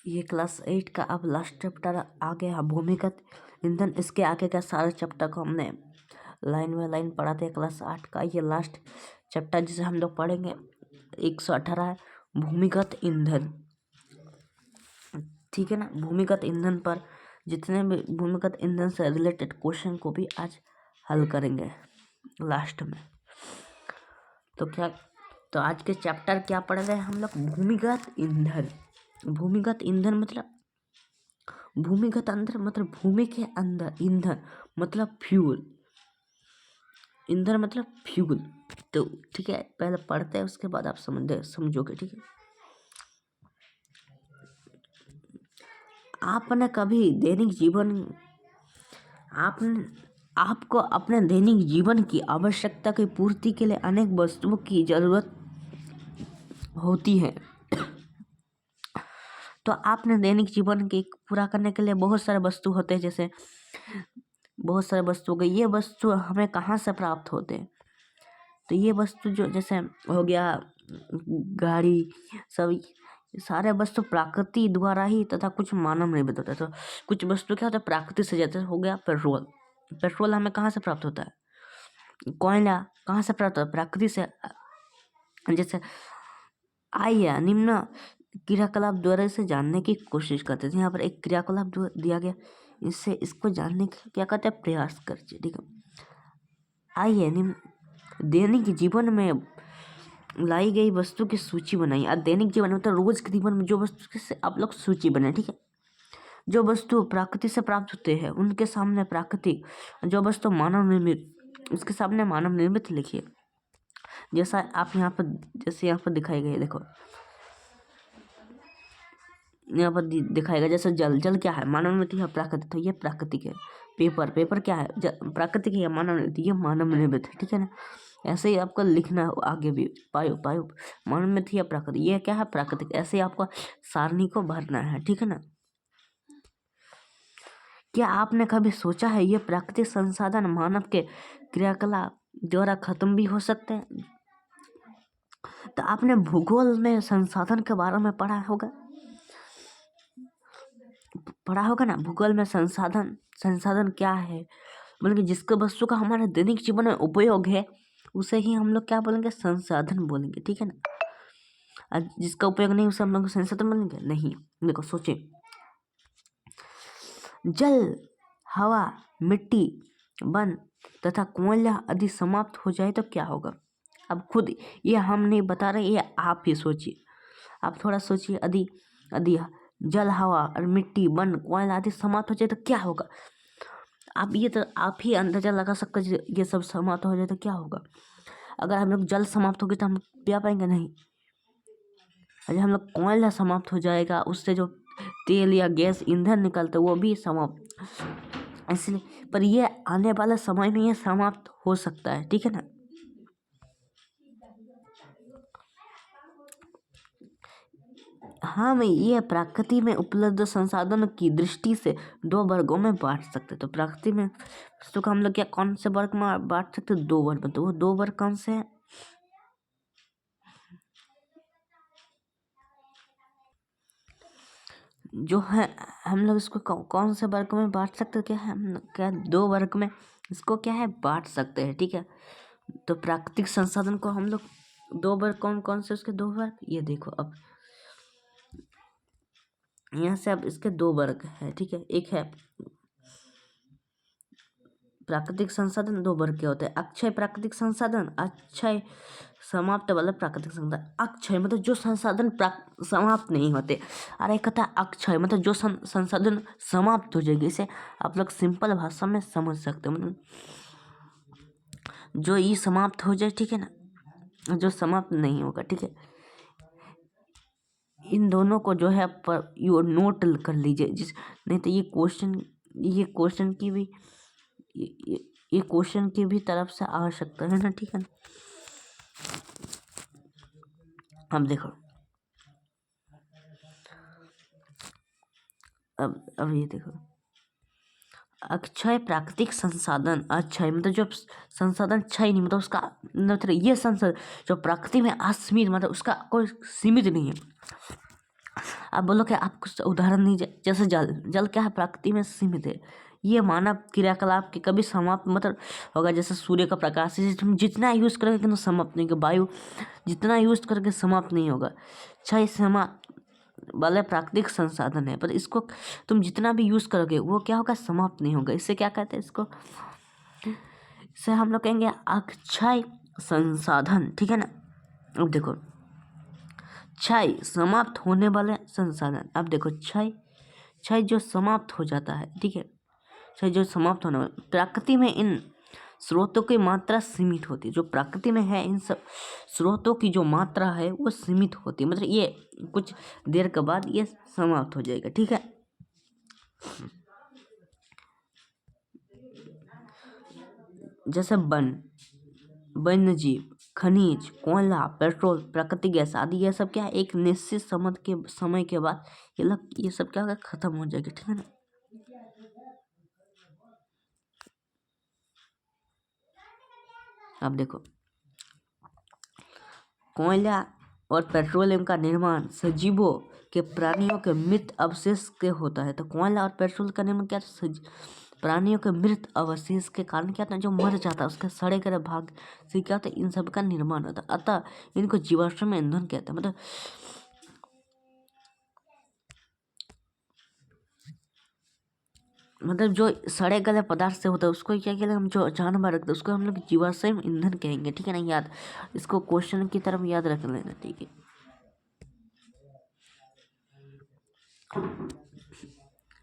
ये क्लास 8 का अब लास्ट चैप्टर आ गया भूमिगत ईंधन। इसके आगे का सारे चैप्टर को हमने लाइन बाय लाइन पढ़ा था। क्लास 8 का ये लास्ट चैप्टर जिसे हम लोग पढ़ेंगे 118 भूमिगत ईंधन। ठीक है ना। भूमिगत ईंधन पर जितने भी भूमिगत ईंधन से रिलेटेड क्वेश्चन को भी आज हल करेंगे लास्ट में। तो आज के चैप्टर क्या पढ़ रहे हैं हम लोग? भूमिगत ईंधन। भूमिगत ईंधन मतलब भूमिगत अंदर मतलब भूमि के अंदर, ईंधन मतलब फ्यूल, ईंधन मतलब फ्यूल। तो ठीक है, पहले पढ़ते हैं उसके बाद आप समझोगे। ठीक है। आपने कभी दैनिक जीवन आपको अपने दैनिक जीवन की आवश्यकता की पूर्ति के लिए अनेक वस्तुओं की जरूरत होती है। तो आपने दैनिक जीवन के पूरा करने के लिए बहुत सारे वस्तु होते हैं, जैसे बहुत सारे वस्तु हो गए। ये वस्तु हमें कहाँ से प्राप्त होते हैं? तो ये वस्तु जो जैसे हो गया गाड़ी, सब सारे वस्तु प्रकृति द्वारा ही तथा कुछ मानव निर्मित होता है। तो कुछ वस्तु क्या होता है प्रकृति से, जैसे हो गया पेट्रोल। पेट्रोल हमें कहाँ से प्राप्त होता है? कोयला कहाँ से प्राप्त होता है? प्रकृति से। जैसे आइए निम्न क्रियाकलाप द्वारा इसे जानने की कोशिश करते थे। यहाँ पर एक क्रियाकलाप दिया गया, इससे इसको जानने का क्या कहते हैं प्रयास करते। ठीक है। आइए निम्न दैनिक जीवन में लाई गई वस्तु की सूची बनाई। और दैनिक जीवन मतलब रोज के जीवन में जो वस्तु से आप लोग सूची बनाए। ठीक है। जो वस्तु प्रकृति से प्राप्त होते हैं उनके सामने प्राकृतिक, जो वस्तु मानव निर्मित उसके सामने मानव निर्मित लिखिए। जैसा आप यहाँ पर दिखाई गई, देखो यहाँ पर दिखाएगा। जैसे जल क्या है? मानव निर्मित है, प्राकृतिक। तो ये प्राकृतिक है। पेपर क्या है? प्राकृतिक है या मानव निर्मित? ये मानव निर्मित है। ठीक है ना। ऐसे ही आपको लिखना है आगे भी। पायो मानव निर्मित या प्राकृतिक, ये क्या है? प्राकृतिक। ऐसे ही आपको सारणी को भरना है। ठीक है ना। क्या आपने कभी सोचा है ये प्राकृतिक संसाधन मानव के क्रियाकलाप द्वारा खत्म भी हो सकते हैं? तो आपने भूगोल में संसाधन के बारे में पढ़ा होगा ना। भूगोल में संसाधन क्या है? मतलब कि जिसके वस्तु का हमारे दैनिक जीवन में उपयोग है उसे ही हम लोग क्या बोलेंगे? संसाधन बोलेंगे। ठीक है ना। और जिसका उपयोग नहीं उसे हम लोग संसाधन बोलेंगे नहीं। देखो सोचिए, जल, हवा, मिट्टी, वन तथा कोयला आदि समाप्त हो जाए तो क्या होगा? अब खुद ये हम नहीं बता रहे, ये आप ही सोचिए। आप थोड़ा सोचिए। यदि जल, हवा और मिट्टी, वन, कोयला आदि समाप्त हो जाए तो क्या होगा? आप ही अंदाजा लगा सकते हैं ये सब समाप्त हो जाए तो क्या होगा। अगर हम लोग जल समाप्त हो गए तो हम पिया पाएंगे नहीं। अगर हम लोग कोयला समाप्त हो जाएगा, उससे जो तेल या गैस ईंधन निकलता है वो भी समाप्त। इसलिए पर ये आने वाला समय में ये समाप्त हो सकता है। ठीक है ना। हम ये प्रकृति में उपलब्ध संसाधनों की दृष्टि से दो वर्गों में बांट सकते। तो प्रकृति में वस्तु को हम लोग क्या कौन से वर्ग में बांट सकते? दो वर्ग में। तो वो दो वर्ग कौन से हैं? जो है हम लोग इसको कौन से वर्ग में बांट सकते? क्या है हम क्या दो वर्ग में इसको क्या है बांट सकते हैं। ठीक है। तो प्राकृतिक संसाधन को हम लोग दो वर्ग कौन कौन से उसके दो वर्ग, ये देखो। अब यहाँ से अब इसके दो वर्ग है। ठीक है। एक है प्राकृतिक संसाधन, दो वर्ग के होते हैं। अक्षय प्राकृतिक संसाधन, अक्षय समाप्त वाला प्राकृतिक संसाधन। अक्षय मतलब जो संसाधन समाप्त नहीं होते, और एक कहता है अक्षय मतलब जो संसाधन समाप्त हो जाएगी। इसे आप लोग सिंपल भाषा में समझ सकते हो। मतलब जो ये समाप्त हो जाए, ठीक है ना, जो समाप्त नहीं होगा। ठीक है। इन दोनों को जो है पर यू नोट कर लीजिए। जिस नहीं तो ये क्वेश्चन की भी ये क्वेश्चन की भी तरफ से आ सकता है ना। ठीक है। अब देखो, अब ये देखो, अक्षय प्राकृतिक संसाधन। अक्षय मतलब जो संसाधन क्षय नहीं, मतलब उसका मतलब ये संसाधन जो प्रकृति में असीमित, मतलब उसका कोई सीमित नहीं है। आप बोलो कि आप कुछ उदाहरण नहीं, जैसे जल, जल क्या है, प्रकृति में सीमित है। ये मानव क्रियाकलाप के कभी समाप्त मतलब होगा, जैसे सूर्य का प्रकाश, इसे हम जितना यूज़ करेंगे कितना समाप्त नहीं होगा, वायु जितना यूज़ करके समाप्त नहीं होगा। अच्छा, समाप्त वाले प्राकृतिक संसाधन है, पर इसको तुम जितना भी यूज़ करोगे वो क्या होगा, समाप्त नहीं होगा। इससे क्या कहते हैं, इसको इसे हम लोग कहेंगे अक्षय संसाधन, ठीक है ना। अब देखो, क्षय समाप्त होने वाले संसाधन। अब देखो, क्षय क्षय जो समाप्त हो जाता है, ठीक है, क्षय जो समाप्त होने वाला, प्रकृति में इन स्रोतों की मात्रा सीमित होती है। जो प्रकृति में है इन सब स्रोतों की जो मात्रा है वो सीमित होती है, मतलब ये कुछ देर के बाद ये समाप्त हो जाएगा, ठीक है। जैसे वन्य जीव, खनिज, कोयला, पेट्रोल, प्राकृतिक गैस आदि, ये सब क्या है, एक निश्चित समय के बाद ये सब क्या होगा, खत्म हो जाएगा, ठीक है ना। अब देखो, कोयला और पेट्रोलियम का निर्माण सजीवों के, प्राणियों के मृत अवशेष के होता है। तो कोयला और पेट्रोल का निर्माण क्या, प्राणियों के मृत अवशेष के कारण क्या होता है, जो मर जाता है उसके सड़े गले भाग से क्या होता है, इन सब का निर्माण होता है। अतः इनको जीवाश्म ईंधन कहते हैं। मतलब जो सड़े गले पदार्थ से होता है उसको क्या कहते हैं, हम जो जानवर रखते हैं उसको हम लोग जीवाश्म ईंधन कहेंगे, ठीक है ना। याद, इसको क्वेश्चन की तरफ याद रख लेना, ठीक है।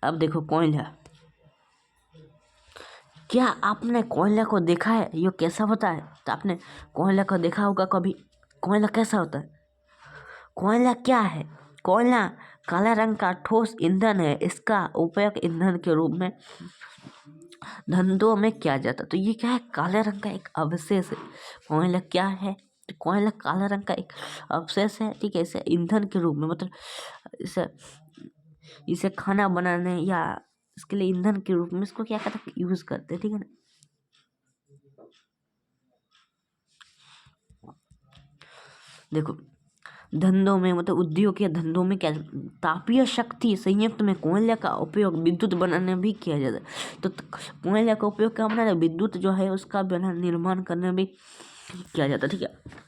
अब देखो, कोयला, क्या आपने कोयला को देखा है, ये कैसा होता है। तो आपने कोयला को देखा होगा कभी, कोयला कैसा होता है। कोयला क्या है, कोयला काला रंग का ठोस ईंधन है। इसका उपयोग ईंधन के रूप में धंधों में किया जाता है। तो ये क्या है, काले रंग का एक अवशेष है। कोयला क्या है, तो कोयला काला रंग का एक अवशेष है, ठीक है। इसे ईंधन के रूप में, मतलब इसे इसे खाना बनाने या इसके लिए ईंधन के रूप में इसको क्या करते हैं, यूज करते हैं, ठीक है ना। देखो, धंधों में मतलब उद्योग या धंधों में क्या, तापीय शक्ति संयंत्र में कोयले का उपयोग विद्युत बनाने में भी किया जाता है। तो कोयले का उपयोग क्या बना, विद्युत जो है उसका बना निर्माण करने में भी किया जाता है, ठीक है।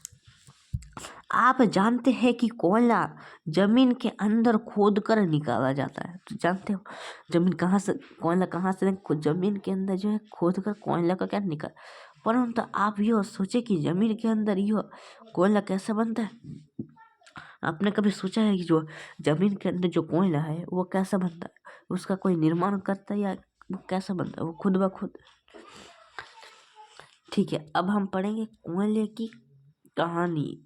आप जानते हैं कि कोयला जमीन के अंदर खोद कर निकाला जाता है। तो जानते हो जमीन कहाँ से, कोयला कहाँ से, जमीन के अंदर जो है खोद कर कोयला का क्या निकाल। परंतु आप यह सोचे कि जमीन के अंदर यह कोयला कैसे बनता है। आपने कभी सोचा है कि जो जमीन के अंदर जो कोयला है वो कैसे बनता है, उसका कोई निर्माण करता है या वो कैसे बनता है, वो खुद ब खुद, ठीक है। अब हम पढ़ेंगे कोयले की कहानी,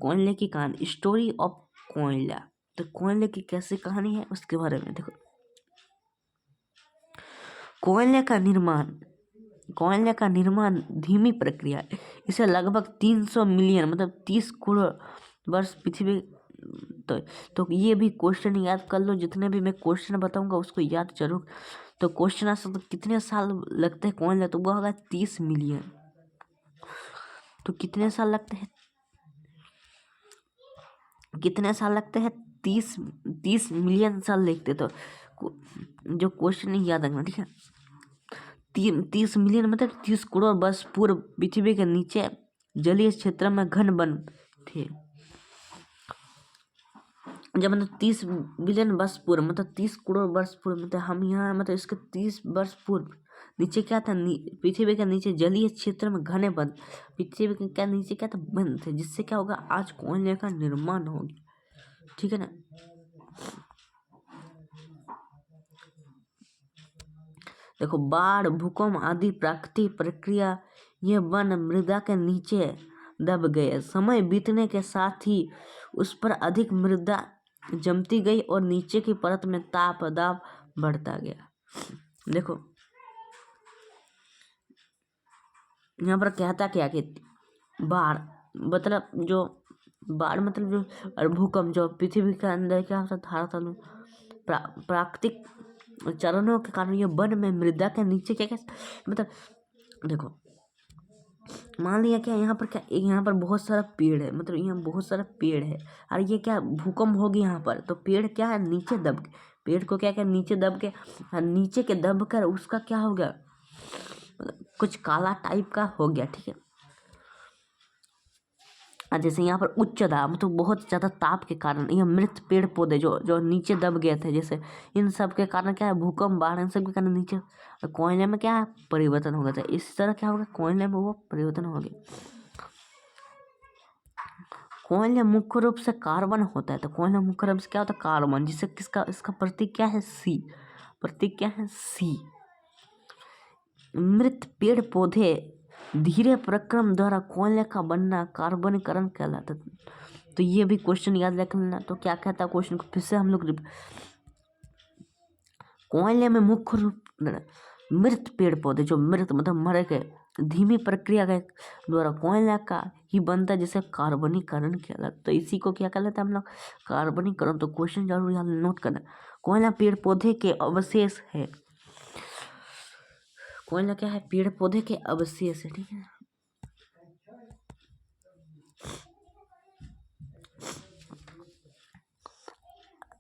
कोयले की कहानी, स्टोरी ऑफ कोयला। तो कोयले की कैसी कहानी है उसके बारे में देखो। कोयले का निर्माण, कोयले का निर्माण धीमी प्रक्रिया है। इसे लगभग 300 मिलियन मतलब 30 करोड़ वर्ष पृथ्वी, तो ये भी क्वेश्चन याद कर लो, जितने भी मैं क्वेश्चन बताऊंगा उसको याद जरूर। तो क्वेश्चन आ सकता, कितने साल लगते हैं कोयला, तो वो होगा 30 मिलियन। तो कितने साल लगते हैं, कितने साल लगते हैं, 30 मिलियन साल लगते। तो जो क्वेश्चन है याद रखना, ठीक है। 30 मिलियन मतलब 30 करोड़ वर्ष पूर्व पृथ्वी के नीचे जलीय क्षेत्र में घन वन थे। जब मतलब 30 बिलियन वर्ष पूर्व मतलब 30 करोड़ वर्ष पूर्व, मतलब हम यहाँ मतलब इसके 30 वर्ष पूर्व नीचे क्या था, पृथ्वी के नीचे जलीय क्षेत्र में घने वन, पृथ्वी के क्या नीचे क्या था, वन थे, जिससे क्या होगा, आज कोयले का निर्माण हो गया, ठीक है ना। देखो, बाढ़, भूकंप आदि प्राकृतिक प्रक्रिया, ये वन मृदा के नीचे दब गए। समय बीतने के साथ ही उस पर अधिक मृदा जमती गई और नीचे की परत में ताप दाब बढ़ता गया। देखो, यहाँ पर कहता क्या कि बाढ़ मतलब जो, बाढ़ मतलब जो, और भूकंप जो पृथ्वी के अंदर क्या होता था, प्राकृतिक चरणों के कारण ये वन में मृदा के नीचे क्या क्या, मतलब देखो, मान लिया क्या यहाँ पर क्या यहाँ पर बहुत सारा पेड़ है, मतलब यहाँ बहुत सारा पेड़ है और ये क्या भूकंप होगी यहाँ पर, तो पेड़ क्या है नीचे दब के, पेड़ को क्या नीचे दब के, नीचे के दब कर उसका क्या हो गया, मतलब कुछ काला टाइप का हो गया, ठीक है। जैसे यहाँ पर उच्च दाब तो बहुत ज़्यादा ताप के कारण यह मृत पेड़ पौधे जो जो नीचे दब गए थे, जैसे इन सब के कारण क्या है भूकंप बाढ़ इन सब के कारण नीचे कोयले में क्या है परिवर्तन हो गया था। इस तरह क्या होगा कोयले में वो परिवर्तन हो गया। कोयले मुख्य रूप से कार्बन होता है, तो कोयले मुख्य रूप से क्या होता है कार्बन, जिससे किसका इसका प्रतीक क्या है सी, प्रतीक क्या है सी। मृत पेड़ पौधे धीरे प्रक्रम द्वारा कोयले का बनना कार्बनीकरण कहलाता है। तो ये भी क्वेश्चन याद रख लेना। तो क्या कहता है क्वेश्चन को फिर से हम लोग कोयले में मुख्य रूप मृत पेड़ पौधे जो मृत मतलब मरे गए धीमी प्रक्रिया के द्वारा कोयला का ही बनता है, जिसे कार्बनीकरण कहलाता है। तो इसी को क्या कहलाता है हम लोग कार्बनीकरण। तो क्वेश्चन जरूर याद नोट करना। कोयला पेड़ पौधे के अवशेष है, कोयला क्या है पेड़ पौधे के अवशेष है, ठीक है।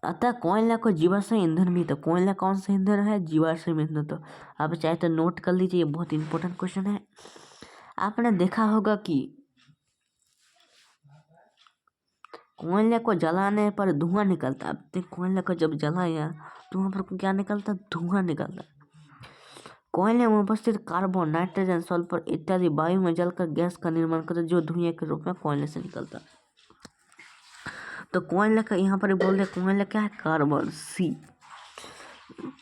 अतः कोयला को जीवाश्म ईंधन भी, तो कोयला कौन सा ईंधन है जीवाश्म ईंधन। तो आप चाहे तो नोट कर लीजिए, ये बहुत इंपॉर्टेंट क्वेश्चन है। आपने देखा होगा कि कोयले को जलाने पर धुआं निकलता है। अब कोयले को जब जलाया तो वहाँ पर क्या निकलता है धुआं निकलता है। कोयले में उपस्थित कार्बन नाइट्रोजन सल्फर इत्यादि वायु में जलकर गैस का निर्माण करते जो धुएं के रूप में कोयले से निकलता है। तो कोयले का यहाँ पर बोल रहे कोयले क्या है कार्बन सी,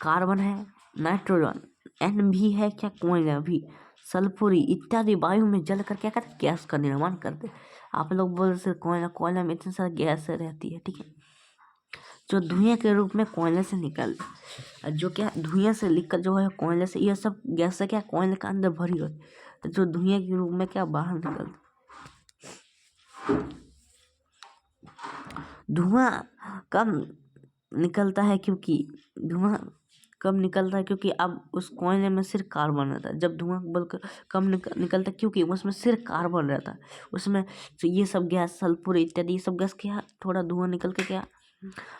कार्बन है, नाइट्रोजन एन भी है क्या कोयला भी, सल्फुरी इत्यादि वायु में जलकर क्या करते गैस का निर्माण करते। आप लोग बोल रहे कोयला, कोयला में इतनी सारी गैस रहती है, ठीक है, जो धुएं के रूप में कोयले से निकलती, जो क्या धुएं से निकल जो है कोयले से, ये सब गैस से क्या कोयले के अंदर भरी होती, जो धुएं के रूप में क्या बाहर निकलती। धुआं कब निकलता है क्योंकि धुआं कब निकलता है क्योंकि अब उस कोयले में सिर्फ कार्बन रहता है। जब धुआं बल्कि कब निकलता है क्योंकि उसमें सिर्फ कार्बन रहता है, उसमें तो ये सब गैस सल्फर इत्यादि ये सब गैस क्या थोड़ा धुआं निकल के क्या,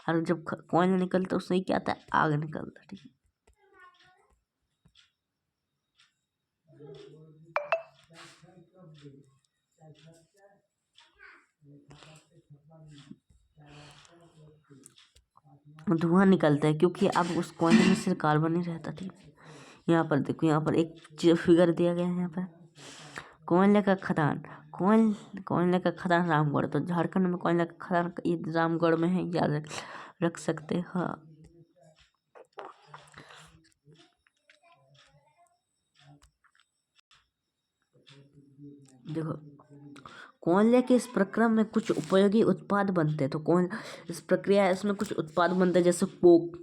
और जब कोयला निकलता है उससे ही क्या आता है आग निकलता है, ठीक है। धुआं निकलता है क्योंकि अब उस कोयले में सिर्फ कार्बन ही रहता, ठीक है। यहाँ पर देखो, यहाँ पर एक फिगर दिया गया है, यहाँ पर कोयले का खदान, कोयले का खदान रामगढ़। तो झारखंड में कोयले का खदान ये रामगढ़ में है, याद रख सकते हैं। हाँ देखो कोयले के इस प्रक्रम में कुछ उपयोगी उत्पाद बनते हैं। तो इस प्रक्रिया इसमें कुछ उत्पाद बनते हैं जैसे कोक,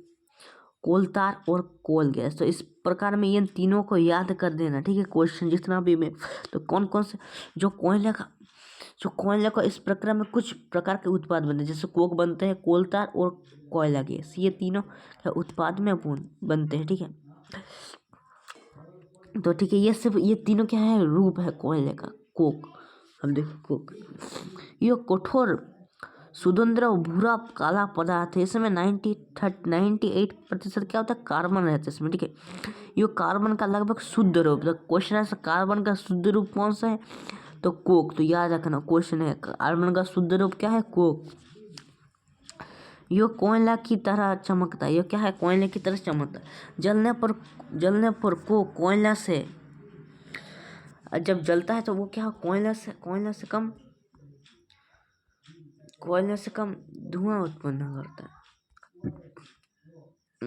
कोलतार और कोल गैस। तो इस प्रकार में ये तीनों को याद कर देना, ठीक है। क्वेश्चन जितना भी में तो कौन कौन से जो कोयले का इस प्रक्रिया में कुछ प्रकार के उत्पाद बनते हैं जैसे कोक बनते हैं, कोलतार और कोयला गैस, ये तीनों उत्पाद में बनते हैं, ठीक है। तो ठीक है, ये सिर्फ ये तीनों क्या है रूप है कोयले का। कोक, हम देखो कोक ये कठोर सुगंध भूरा काला पदार्थ है। इसमें 98% क्या होता है कार्बन रहता है इसमें, ठीक है। ये कार्बन का लगभग शुद्ध रूप, तो क्वेश्चन है कार्बन का शुद्ध रूप कौन सा है, तो कोक। तो याद रखना क्वेश्चन है कार्बन का शुद्ध रूप क्या है कोक। यो कोयला की तरह चमकता है, ये क्या है कोयले की तरह चमकता है। जलने पर कोयला से जब जलता है तो वो क्या कोयला से कम धुआं उत्पन्न करता है,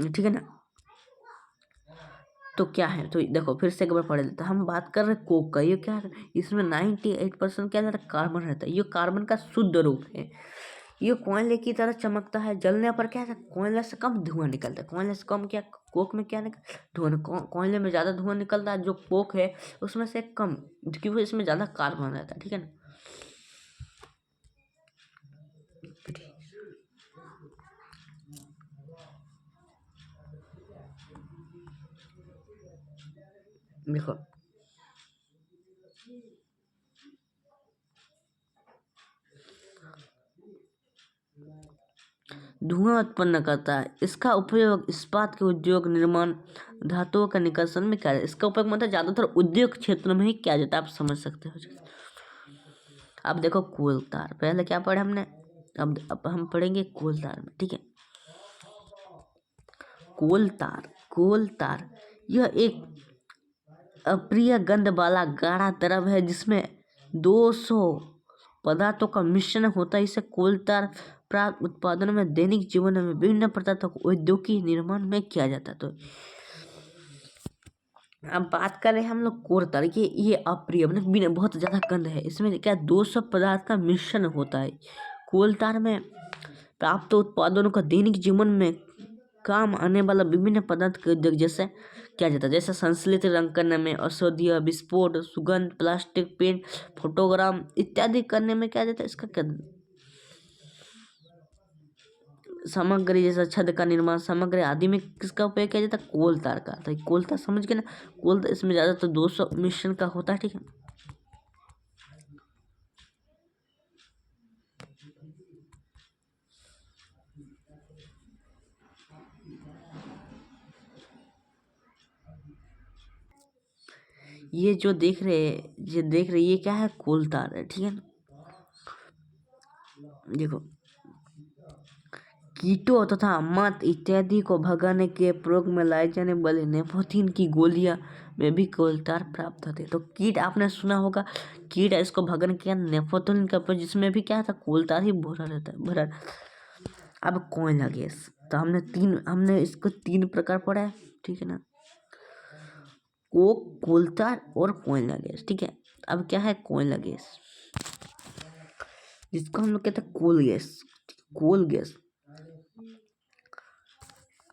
ठीक है ना। तो क्या है, तो देखो फिर से एक बार पढ़ लेते हैं। हम बात कर रहे हैं कोक का, ये क्या है इसमें 98% क्या रहता है कार्बन रहता है। ये कार्बन का शुद्ध रूप है। ये कोयले की तरह चमकता है, जलने पर क्या है कोयले से कम धुआं निकलता है। कोयले से कम क्या कोक में क्या निकल धुआं, कोयले में ज़्यादा धुआं निकलता है, जो कोक है उसमें से कम, क्योंकि इसमें ज़्यादा कार्बन रहता है, ठीक है ना। देखो धुआं उत्पन्न करता है। इसका उपयोग इस्पात के उद्योग, निर्माण, धातुओं का निष्कर्षण में किया जाता है। इसका उपयोग मतलब ज़्यादातर उद्योग क्षेत्र में ही किया जाता है, आप समझ सकते हो। अब देखो कोल तार, पहले क्या पढ़े हमने, अब हम पढ़ेंगे कोल तार में, ठीक है। कोल तार यह एक अप्रिय गंध वाला गाढ़ा द्रव है जिसमें 200 पदार्थों का मिश्रण होता है। इसे कोल तार प्राप्त उत्पादन में दैनिक जीवन में विभिन्न पदार्थों को औद्योगिक निर्माण में किया जाता है। तो अब बात करें हम लोग कोल तार की, ये अप्रिय मतलब बिना बहुत ज़्यादा गंध है। इसमें क्या 200 पदार्थ का मिश्रण होता है। कोल तार में प्राप्त उत्पादनों का दैनिक जीवन में काम आने वाला विभिन्न पदार्थ के उद्योग जैसे किया जाता है, जैसे संश्लेषित रंग करने में, औषधीय, विस्फोट, सुगंध, प्लास्टिक, पेंट, फोटोग्राम इत्यादि करने में क्या जाता है, इसका क्या सामग्री जैसा छद का निर्माण सामग्री आदि में किसका उपयोग किया जाता है, कोल तार का। तो कोल तार समझ गए ना, कोल तार इसमें ज़्यादातर 200 मिश्रण का होता है, ठीक है। ये जो देख रहे ये क्या है, कोल तार है, ठीक है ना। देखो कीटों तथा मत इत्यादि को भगाने के प्रयोग में लाए जाने वाले नेफोथिन की गोलियां में भी कोल तार प्राप्त होते हैं। तो कीट आपने सुना होगा, कीट है इसको भगाने के नेफोथिन का प्रयोग, जिसमें भी क्या था, कोल तार ही भरा रहता है, भरा। अब कोयला गैस, तो हमने इसको 3 प्रकार पढ़ा है, ठीक है ना, कोक, कोल तार और कोयला गैस, ठीक है। अब क्या है कोयला गैस, जिसको हम लोग कहते हैं कोल गैस।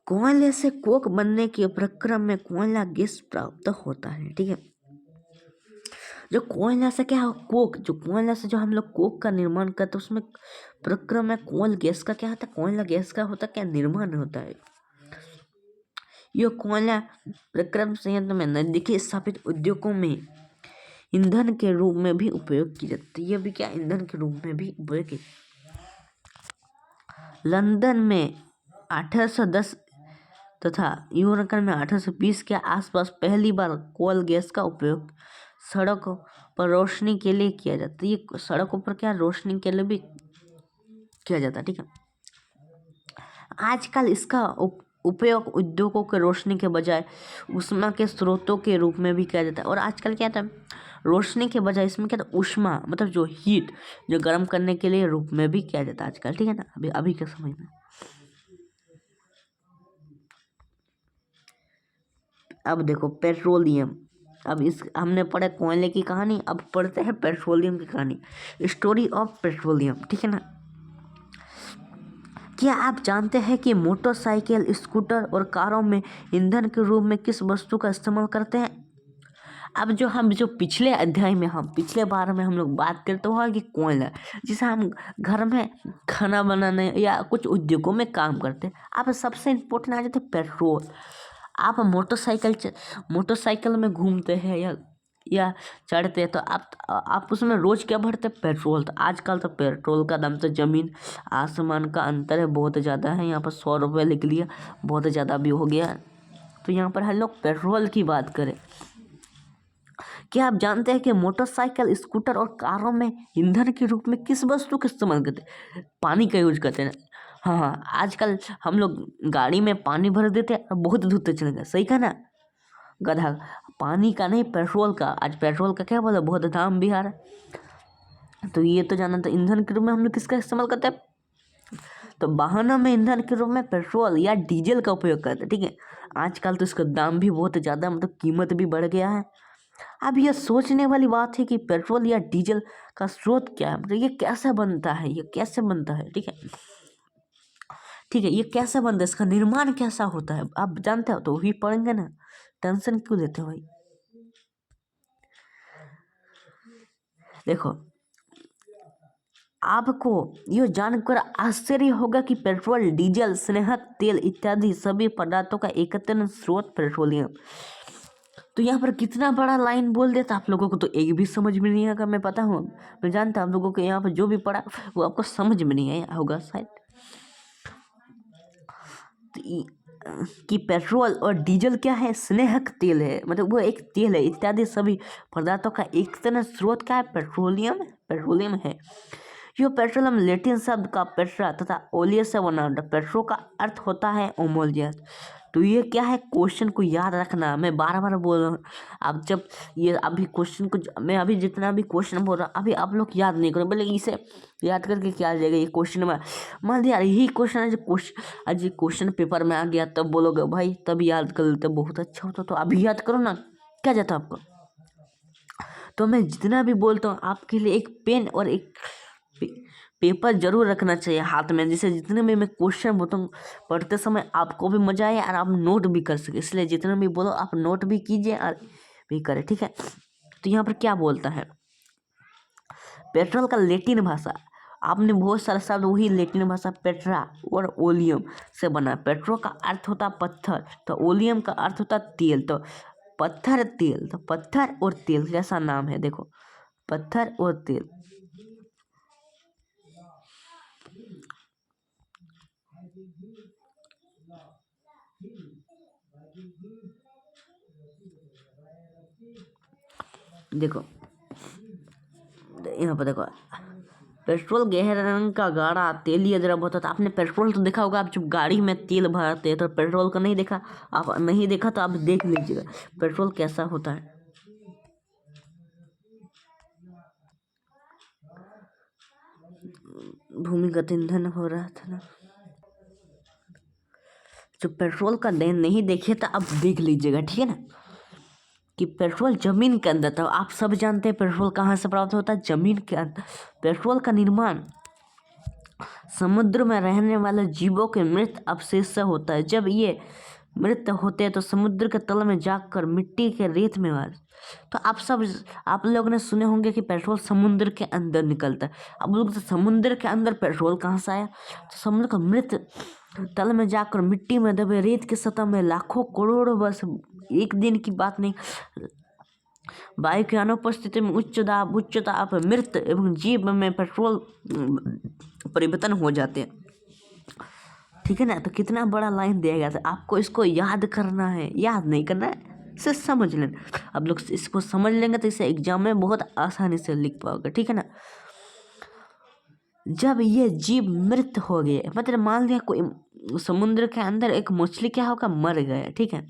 कोयले से कोक बनने के प्रक्रम में कोयला गैस प्राप्त होता है, ठीक है। जो कोयला से क्या है, कोयला से जो हम लोग कोक का निर्माण करते हैं, उसमें प्रक्रम में कोल गैस का क्या होता है, कोयला गैस का होता क्या निर्माण होता है। यह कोयला प्रक्रम संयंत्र में नजदीकी स्थापित उद्योगों में ईंधन के रूप में भी उपयोग की जाती है। यह भी क्या ईंधन के रूप में भी उपयोग की। लंदन में 1810 तथा न्यूयॉर्क में 1820 के आसपास पहली बार कोल गैस का उपयोग सड़कों पर रोशनी के लिए किया जाता है। ये सड़कों पर क्या रोशनी के लिए भी किया जाता है, ठीक है। आजकल इसका उपयोग उद्योगों के रोशनी के बजाय ऊष्मा के स्रोतों के रूप में भी किया जाता है। और आजकल क्या था, रोशनी के बजाय इसमें क्या था, ऊष्मा मतलब जो हीट, जो गर्म करने के लिए रूप में भी किया जाता है आजकल, ठीक है ना, अभी के समय में। अब देखो पेट्रोलियम, अब इस हमने पढ़ा कोयले की कहानी, अब पढ़ते हैं पेट्रोलियम की कहानी, स्टोरी ऑफ पेट्रोलियम, ठीक है ना। क्या आप जानते हैं कि मोटरसाइकिल, स्कूटर और कारों में ईंधन के रूप में किस वस्तु का इस्तेमाल करते हैं। अब जो पिछले बार में हम लोग बात करते हुआ कि कोयला, जिसे हम घर में खाना बनाने या कुछ उद्योगों में काम करते हैं। अब सबसे इम्पोर्टेंट आ जाते हैं पेट्रोल। आप मोटरसाइकिल में घूमते हैं या चढ़ते हैं, तो आप उसमें रोज़ क्या भरते हैं, पेट्रोल। तो आजकल तो पेट्रोल का दाम तो ज़मीन आसमान का अंतर है, बहुत ज़्यादा है। यहाँ पर 100 रुपये लिख लिया, बहुत ज़्यादा भी हो गया। तो यहाँ पर हम लोग पेट्रोल की बात करें। क्या आप जानते हैं कि मोटरसाइकिल, स्कूटर और कारों में ईंधन के रूप में किस वस्तु का इस्तेमाल करते हैं, पानी का यूज करते हैं। हाँ, आजकल हम लोग गाड़ी में पानी भर देते हैं और बहुत दूर तक चले गए, सही कहा ना गधा, पानी का नहीं पेट्रोल का। आज पेट्रोल का क्या बोला, बहुत दाम भी आ रहा है। तो ये तो जाना था, ईंधन के रूप में हम लोग किसका इस्तेमाल करते हैं, तो वाहनों में ईंधन के रूप में पेट्रोल या डीजल का उपयोग करते हैं, ठीक है। आजकल तो इसका दाम भी बहुत ज़्यादा, मतलब कीमत भी बढ़ गया है। अब यह सोचने वाली बात है कि पेट्रोल या डीजल का स्रोत क्या है, मतलब ये कैसे बनता है, ठीक है, ये कैसे बनता है, इसका निर्माण कैसा होता है, आप जानते हो तो वही पढ़ेंगे ना, टेंशन क्यों लेते हो भाई। देखो आपको यह जानकर आश्चर्य होगा कि पेट्रोल, डीजल, स्नेहक तेल इत्यादि सभी पदार्थों का एकत्रित स्रोत पेट्रोलियम। तो यहाँ पर कितना बड़ा लाइन बोल देता, आप लोगों को तो एक भी समझ में नहीं आएगा। मैं पता हूँ, मैं जानता हूँ आप लोगों को यहाँ पर जो भी पढ़ा वो आपको समझ में नहीं आया होगा शायद। तो कि पेट्रोल और डीजल क्या है, स्नेहक तेल है, मतलब वो एक तेल है। इत्यादि सभी पदार्थों का एक तरह स्रोत क्या है, पेट्रोलियम है। यह पेट्रोलियम लैटिन शब्द का पेट्रा तथा ओलियस से बना होता है। पेट्रो का अर्थ होता है ओमोलियस। तो ये क्या है, क्वेश्चन को याद रखना, मैं बार बार बोल रहा हूँ। आप जब ये अभी क्वेश्चन को मैं अभी जितना भी क्वेश्चन बोल रहा हूँ अभी आप लोग याद नहीं करो, बोले इसे याद करके क्या आ जाएगा ये क्वेश्चन में। मान लिया यही क्वेश्चन है, जो क्वेश्चन आज ये क्वेश्चन पेपर में आ गया तब बोलोगे भाई तब याद कर लेते बहुत अच्छा होता। तो अभी याद करो ना, क्या जाता आपको। तो मैं जितना भी बोलता हूँ आपके लिए एक पेन और एक पेपर जरूर रखना चाहिए हाथ में, जिससे जितने भी मैं क्वेश्चन बोलता हूँ पढ़ते समय आपको भी मजा आए और आप नोट भी कर सके। इसलिए जितना भी बोलो आप नोट भी कीजिए और भी करें, ठीक है। तो यहाँ पर क्या बोलता है, पेट्रोल का लैटिन भाषा, आपने बहुत सारा शब्द वही लैटिन भाषा पेट्रा और ओलियम से बना है। पेट्रो का अर्थ होता पत्थर, तो ओलियम का अर्थ होता तेल। तो पत्थर तेल, तो पत्थर और तेल कैसा नाम है, देखो पत्थर और तेल। देखो यहाँ पर देखो, पेट्रोल गहरे रंग का गाढ़ा तेलीय द्रव होता था। आपने पेट्रोल तो देखा होगा, आप जब गाड़ी में तेल भरते हैं तो पेट्रोल का नहीं देखा, आप नहीं देखा तो आप देख लीजिएगा पेट्रोल कैसा होता है। भूमिगत ईंधन हो रहा था ना, जो पेट्रोल का नहीं देखे तो आप देख लीजिएगा, ठीक है ना। कि पेट्रोल जमीन के अंदर था, आप सब जानते हैं पेट्रोल कहाँ से प्राप्त होता है, जमीन के अंदर। पेट्रोल का निर्माण समुद्र में रहने वाले जीवों के मृत अवशेष से होता है। जब ये मृत होते हैं तो समुद्र के तल में जाकर मिट्टी के रेत में वार। तो आप लोगों ने सुने होंगे कि पेट्रोल समुद्र के अंदर निकलता है। अब लोग तो समुद्र के अंदर पेट्रोल कहाँ से आया, तो समुद्र का मृत तल में जाकर मिट्टी में दबे रेत की सतह में लाखों करोड़ों वर्ष, एक दिन की बात नहीं, वायु की अनुपस्थिति में उच्च दाब उच्च ताप मृत एवं जीव में पेट्रोल परिवर्तन हो जाते हैं, ठीक है ना। तो कितना बड़ा लाइन दिया गया था, आपको इसको याद करना है, याद नहीं करना है, इसे समझ लेना। अब लोग इसको समझ लेंगे तो इसे एग्जाम में बहुत आसानी से लिख पाओगे, ठीक है ना। जब ये जीव मृत हो गए, मतलब मान लिया कोई समुद्र के अंदर एक मछली क्या होगा, मर गया, ठीक है,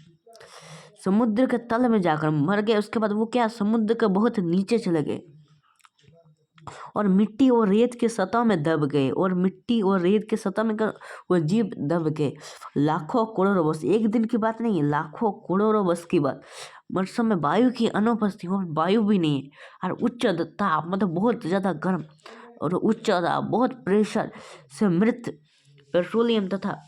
समुद्र के तल में जाकर मर गए। उसके बाद वो क्या, समुद्र के बहुत नीचे चले गए और मिट्टी और रेत के सतह में दब गए, और मिट्टी और रेत के सतह में वो जीव दब गए लाखों करोड़ों वर्ष, एक दिन की बात नहीं है, लाखों करोड़ों वर्ष की बात। वर्षों में वायु की अनुपस्थिति, और वायु भी नहीं है, और उच्च ताप मतलब बहुत ज़्यादा गर्म और उच्च ताप बहुत प्रेशर से मृत पेट्रोलियम तथा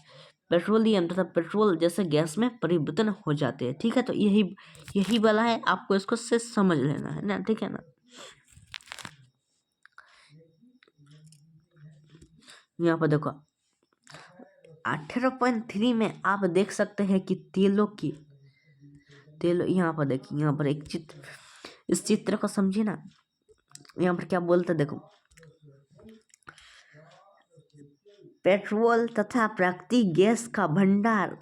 पेट्रोल जैसे गैस में परिवर्तन हो जाते हैं, ठीक है। तो यही वाला है, आपको इसको से समझ लेना है ना, ठीक है ना। यहाँ पर देखो 18.3 में आप देख सकते हैं कि तेल यहाँ पर देखिए, यहाँ पर एक चित्र, इस चित्र को समझिए ना। यहाँ पर क्या बोलते देखो, पेट्रोल तथा प्राकृतिक गैस का भंडार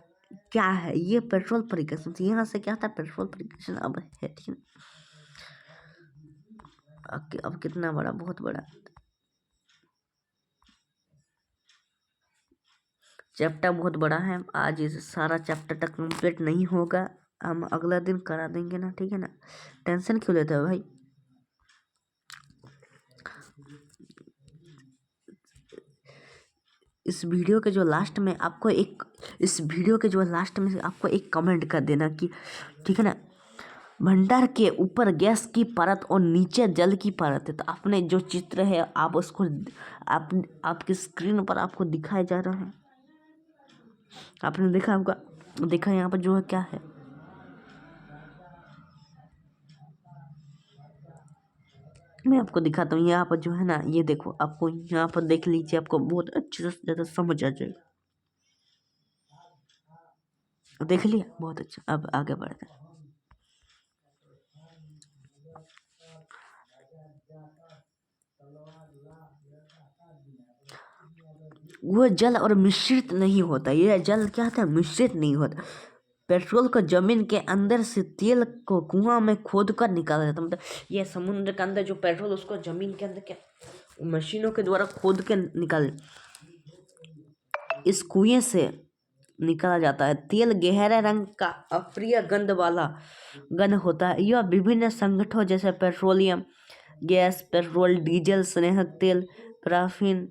क्या है, ये पेट्रोल परिकशन। यहाँ से क्या था, पेट्रोल परिकशन अब है, ठीक है। अब कितना बड़ा, बहुत बड़ा चैप्टर, बहुत बड़ा है। आज इस सारा चैप्टर तक कंप्लीट नहीं होगा, हम अगला दिन करा देंगे ना, ठीक है ना। टेंशन क्यों लेते हो भाई। इस वीडियो के जो लास्ट में आपको एक कमेंट कर देना कि, ठीक है ना, भंडार के ऊपर गैस की परत और नीचे जल की परत है। तो आपने जो चित्र है आप उसको आपकी स्क्रीन पर आपको दिखाया जा रहा है, आपने देखा होगा, देखा यहाँ पर जो है क्या है, मैं आपको दिखाता हूँ। यहाँ पर जो है ना, ये देखो, आपको यहाँ पर देख लीजिए, आपको बहुत अच्छे से ज़्यादा समझ आ जाएगा। देख लिया, बहुत अच्छा। अब आगे बढ़ते हैं। वह जल और मिश्रित नहीं होता। यह जल क्या होता है, मिश्रित नहीं होता। पेट्रोल को जमीन के अंदर से तेल को कुआं में खोद कर निकाला जाता, मतलब यह समुद्र के अंदर जो पेट्रोल उसको जमीन के अंदर क्या मशीनों के द्वारा खोद के निकाल इस कुएं से निकाला जाता है। तेल गहरे रंग का अप्रिय गंध होता है। यह विभिन्न संगठनों जैसे पेट्रोलियम गैस, पेट्रोल, डीजल, स्नेहक तेल, पैराफिन,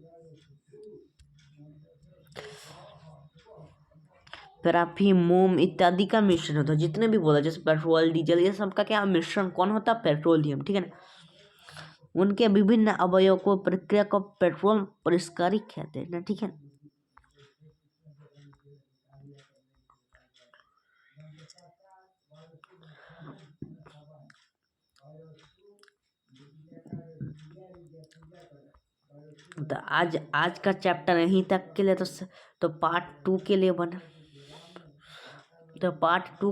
मोम इत्यादि का मिश्रण होता है। जितने भी बोला जैसे पेट्रोल, डीजल, ये सब का क्या मिश्रण कौन होता है, पेट्रोलियम, ठीक है ना। उनके विभिन्न अवयवों को प्रक्रिया को पेट्रोल परिष्कारिक कहते हैं ना, ठीक है। तो आज का चैप्टर यहीं तक के लिए, तो पार्ट 2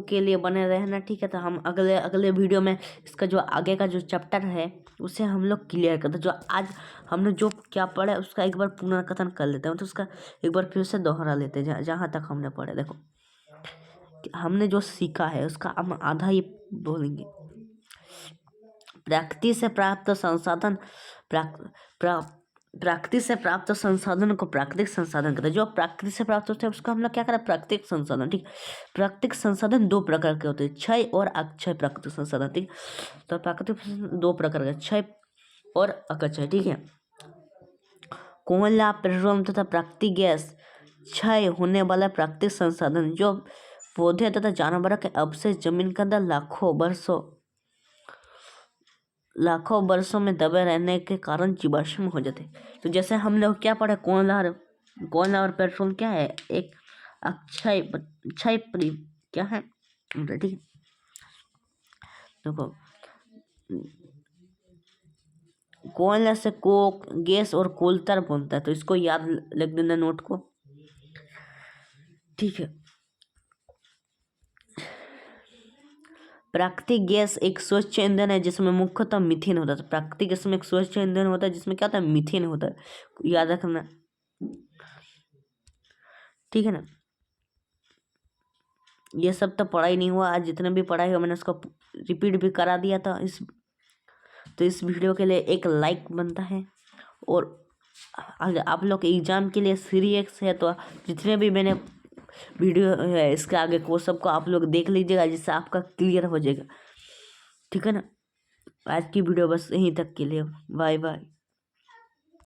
के लिए बने रहना, ठीक है। तो हम अगले वीडियो में इसका जो आगे का जो चैप्टर है उसे हम लोग क्लियर करते हैं। जो आज हमने जो क्या पढ़ा उसका एक बार पुनर्कथन कर लेते हैं, तो उसका एक बार फिर से दोहरा लेते हैं जहाँ तक हमने पढ़ा। देखो हमने जो सीखा है उसका हम आधा ही बोलेंगे। प्रकृति से प्राप्त संसाधन प्रकृति से प्राप्त संसाधन को प्राकृतिक संसाधन कहते हैं। जो प्रकृति से प्राप्त होते हैं उसको हम लोग क्या करें, प्राकृतिक संसाधन, ठीक। प्राकृतिक संसाधन 2 प्रकार के होते हैं, क्षय और अक्षय प्राकृतिक संसाधन, ठीक। तो प्राकृतिक 2 प्रकार के, क्षय और अक्षय, ठीक है। कोयला, पेट्रोलियम तथा प्राकृतिक गैस क्षय होने वाला प्राकृतिक संसाधन जो पौधे तथा जानवरों के अवशेष जमीन के अंदर लाखों वर्षों में दबे रहने के कारण जीवाश्म हो जाते। तो जैसे हम लोग क्या पढ़े, कोयला और पेट्रोल क्या है, एक अक्षय क्या है, ठीक है। देखो कोयला से कोक, गैस और कोल्तर बनता है, तो इसको याद लिख देना नोट को, ठीक है। प्राकृतिक गैस एक स्वच्छ ईंधन है जिसमें मुख्यतः मीथेन होता है। प्राकृतिक गैस में एक स्वच्छ ईंधन होता है जिसमें क्या होता है, मीथेन होता है, याद रखना, ठीक है ना। ये सब तो पढ़ाई नहीं हुआ, आज जितने भी पढ़ाई हुआ मैंने उसको रिपीट भी करा दिया था। इस वीडियो के लिए एक लाइक बनता है। और अगर आप लोग एग्जाम के लिए सीरियस है तो जितने भी मैंने वीडियो है इसके आगे को सबको आप लोग देख लीजिएगा, जिससे आपका क्लियर हो जाएगा, ठीक है ना। आज की वीडियो बस यहीं तक के लिए, बाय बाय।